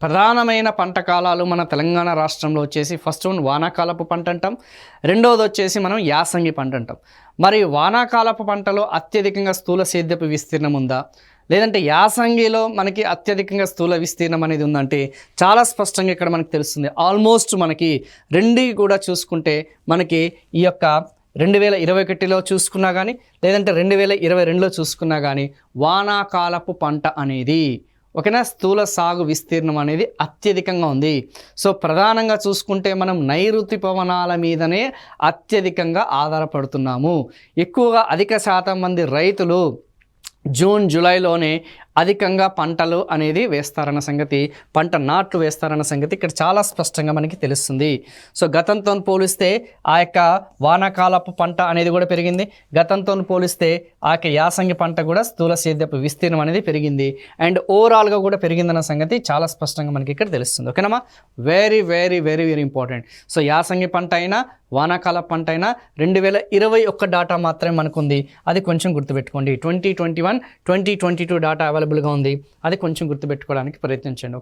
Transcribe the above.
ప్రధానమైన పంట కాలాలు మన తెలంగాణ రాష్ట్రంలో వచ్చేసి ఫస్ట్ వన్ వానాకాలపు పంట అంటాం. రెండవది వచ్చేసి మనం యాసంగి పంట అంటాం. మరి వానాకాలపు పంటలో అత్యధికంగా స్థూల సేద్యపు విస్తీర్ణం ఉందా, లేదంటే యాసంగిలో మనకి అత్యధికంగా స్థూల విస్తీర్ణం అనేది ఉందంటే చాలా స్పష్టంగా ఇక్కడ మనకు తెలుస్తుంది. ఆల్మోస్ట్ మనకి రెండు కూడా చూసుకుంటే మనకి ఈ యొక్క 2021లో చూసుకున్నా కానీ, లేదంటే 2022లో చూసుకున్నా కానీ వానాకాలపు పంట అనేది ఓకేనా స్థూల సాగు విస్తీర్ణం అనేది అత్యధికంగా ఉంది. సో ప్రధానంగా చూసుకుంటే మనం నైరుతి పవనాల మీదనే అత్యధికంగా ఆధారపడుతున్నాము. ఎక్కువగా అధిక శాతం మంది రైతులు జూన్ జూలైలోనే అధికంగా పంటలు అనేది వేస్తారన్న సంగతి, పంట నాట్లు వేస్తారన్న సంగతి ఇక్కడ చాలా స్పష్టంగా మనకి తెలుస్తుంది. సో గతంతో పోలిస్తే ఆ యొక్క వానాకాలపు పంట అనేది కూడా పెరిగింది. గతంతో పోలిస్తే ఆ యొక్క యాసంగి పంట కూడా స్థూల సేద్యపు విస్తీర్ణం అనేది పెరిగింది. అండ్ ఓవరాల్గా కూడా పెరిగిందన్న సంగతి చాలా స్పష్టంగా మనకి ఇక్కడ తెలుస్తుంది. ఓకేనమ్మా, very very very very important. So యాసంగి పంట అయినా వానాకాల పంట అయినా 2021 డాటా మాత్రమే మనకుంది. అది కొంచెం గుర్తుపెట్టుకోండి. 2021, 2022 డాటా అవైలబుల్గా ఉంది. అది కొంచెం గుర్తుపెట్టుకోవడానికి ప్రయత్నించండి.